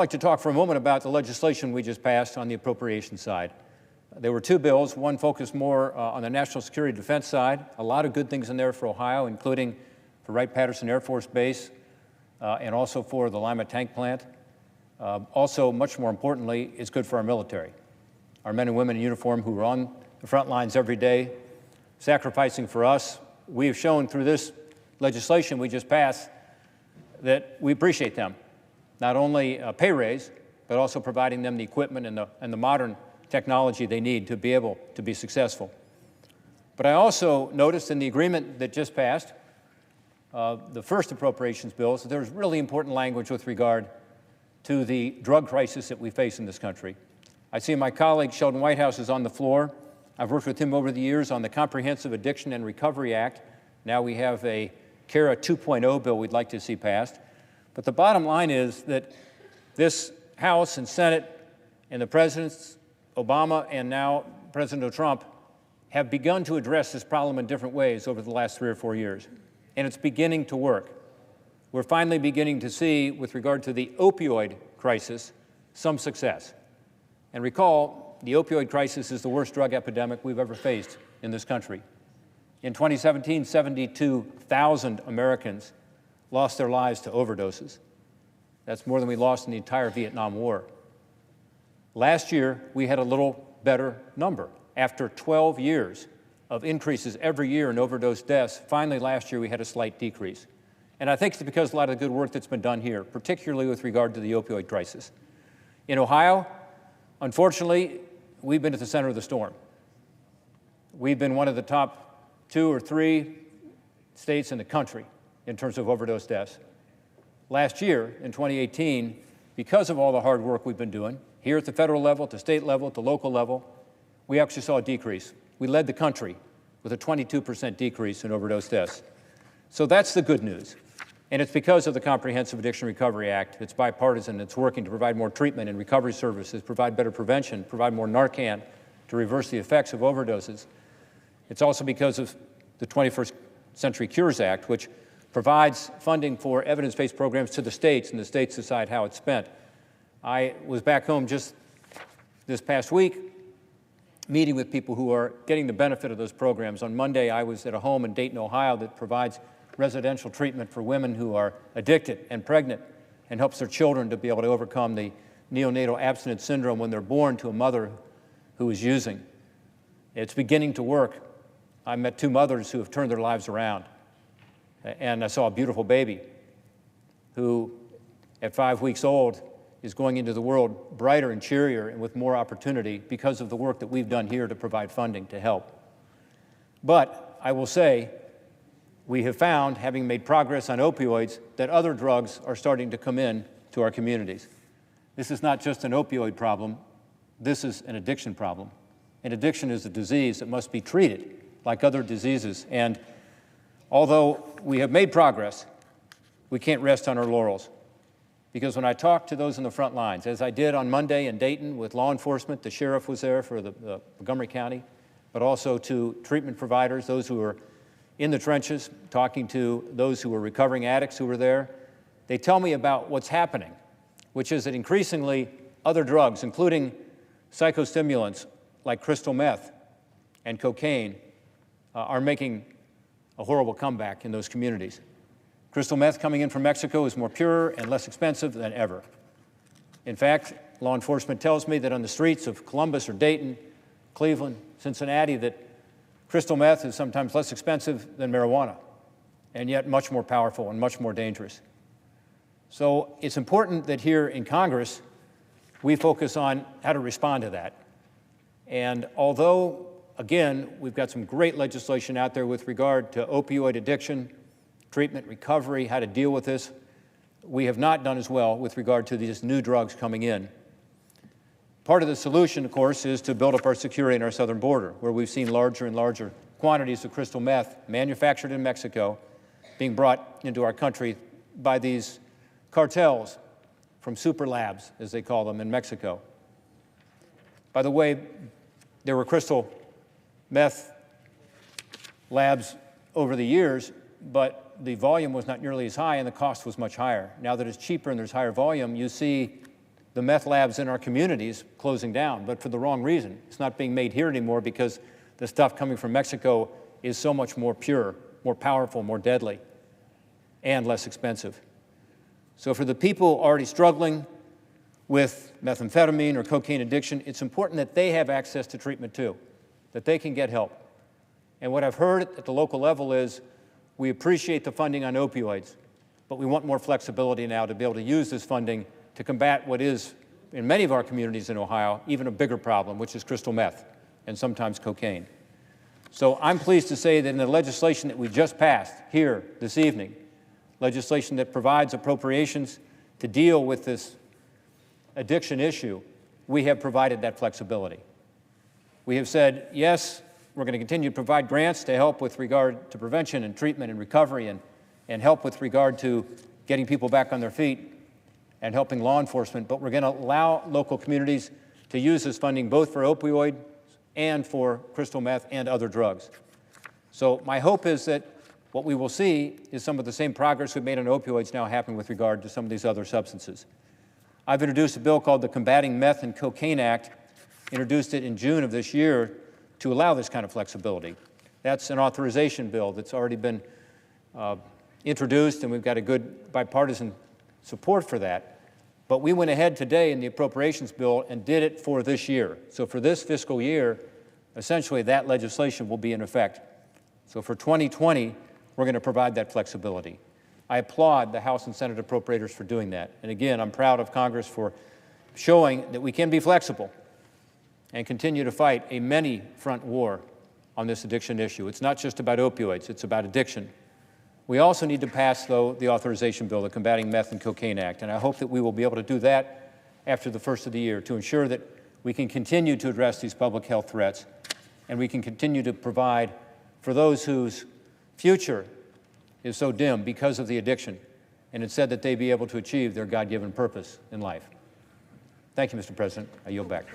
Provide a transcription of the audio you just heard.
I'd like to talk for a moment about the legislation we just passed on the appropriation side. There were two bills. One focused more on the national security defense side. A lot of good things in there for Ohio, including for Wright-Patterson Air Force Base and also for the Lima tank plant. Also, much more importantly, it's good for our military, our men and women in uniform who are on the front lines every day, sacrificing for us. We have shown through this legislation we just passed that we appreciate them. Not only a pay raise, but also providing them the equipment and the modern technology they need to be able to be successful. But I also noticed in the agreement that just passed, the first appropriations bills, that there's really important language with regard to the drug crisis that we face in this country. I see my colleague Sheldon Whitehouse is on the floor. I've worked with him over the years on the Comprehensive Addiction and Recovery Act. Now we have a CARA 2.0 bill we'd like to see passed. But the bottom line is that this House and Senate and the presidents, Obama and now President Trump, have begun to address this problem in different ways over the last 3 or 4 years. And it's beginning to work. We're finally beginning to see, with regard to the opioid crisis, some success. And recall, the opioid crisis is the worst drug epidemic we've ever faced in this country. In 2017, 72,000 Americans lost their lives to overdoses. That's more than we lost in the entire Vietnam War. Last year, we had a little better number. After 12 years of increases every year in overdose deaths, finally last year we had a slight decrease. And I think it's because of a lot of the good work that's been done here, particularly with regard to the opioid crisis. In Ohio, unfortunately, we've been at the center of the storm. We've been one of the top 2 or 3 states in the country in terms of overdose deaths. Last year, in 2018, because of all the hard work we've been doing, here at the federal level, at the state level, at the local level, we actually saw a decrease. We led the country with a 22% decrease in overdose deaths. So that's the good news. And it's because of the Comprehensive Addiction Recovery Act. It's bipartisan. It's working to provide more treatment and recovery services, provide better prevention, provide more Narcan to reverse the effects of overdoses. It's also because of the 21st Century Cures Act, which provides funding for evidence-based programs to the states, and the states decide how it's spent. I was back home just this past week meeting with people who are getting the benefit of those programs. On Monday, I was at a home in Dayton, Ohio that provides residential treatment for women who are addicted and pregnant and helps their children to be able to overcome the neonatal abstinence syndrome when they're born to a mother who is using. It's beginning to work. I met 2 mothers who have turned their lives around. And I saw a beautiful baby who, at 5 weeks old, is going into the world brighter and cheerier and with more opportunity because of the work that we've done here to provide funding to help. But I will say, we have found, having made progress on opioids, that other drugs are starting to come in to our communities. This is not just an opioid problem. This is an addiction problem. And addiction is a disease that must be treated like other diseases. And although we have made progress, we can't rest on our laurels. Because when I talk to those in the front lines, as I did on Monday in Dayton with law enforcement, the sheriff was there for the Montgomery County, but also to treatment providers, those who are in the trenches, talking to those who are recovering addicts who were there, they tell me about what's happening, which is that increasingly other drugs, including psychostimulants like crystal meth and cocaine, are making a horrible comeback in those communities. Crystal meth coming in from Mexico is more pure and less expensive than ever. In fact, law enforcement tells me that on the streets of Columbus or Dayton, Cleveland, Cincinnati, that crystal meth is sometimes less expensive than marijuana, and yet much more powerful and much more dangerous. So it's important that here in Congress, we focus on how to respond to that. And although, again, we've got some great legislation out there with regard to opioid addiction, treatment, recovery, how to deal with this, we have not done as well with regard to these new drugs coming in. Part of the solution, of course, is to build up our security in our southern border, where we've seen larger and larger quantities of crystal meth manufactured in Mexico being brought into our country by these cartels from super labs, as they call them, in Mexico. By the way, there were crystal meth labs over the years, but the volume was not nearly as high and the cost was much higher. Now that it's cheaper and there's higher volume, you see the meth labs in our communities closing down, but for the wrong reason. It's not being made here anymore because the stuff coming from Mexico is so much more pure, more powerful, more deadly, and less expensive. So for the people already struggling with methamphetamine or cocaine addiction, it's important that they have access to treatment too, that they can get help. And what I've heard at the local level is we appreciate the funding on opioids, but we want more flexibility now to be able to use this funding to combat what is, in many of our communities in Ohio, even a bigger problem, which is crystal meth and sometimes cocaine. So I'm pleased to say that in the legislation that we just passed here this evening, legislation that provides appropriations to deal with this addiction issue, we have provided that flexibility. We have said, yes, we're going to continue to provide grants to help with regard to prevention and treatment and recovery and help with regard to getting people back on their feet and helping law enforcement, but we're going to allow local communities to use this funding both for opioid and for crystal meth and other drugs. So my hope is that what we will see is some of the same progress we've made on opioids now happen with regard to some of these other substances. I've introduced a bill called the Combating Meth and Cocaine Act, introduced it in June of this year to allow this kind of flexibility. That's an authorization bill that's already been introduced, and we've got a good bipartisan support for that. But we went ahead today in the appropriations bill and did it for this year. So for this fiscal year, essentially that legislation will be in effect. So for 2020, we're going to provide that flexibility. I applaud the House and Senate appropriators for doing that. And again, I'm proud of Congress for showing that we can be flexible and continue to fight a many-front war on this addiction issue. It's not just about opioids, it's about addiction. We also need to pass, though, the authorization bill, the Combating Meth and Cocaine Act, and I hope that we will be able to do that after the first of the year to ensure that we can continue to address these public health threats and we can continue to provide for those whose future is so dim because of the addiction, and instead that they be able to achieve their God-given purpose in life. Thank you, Mr. President. I yield back.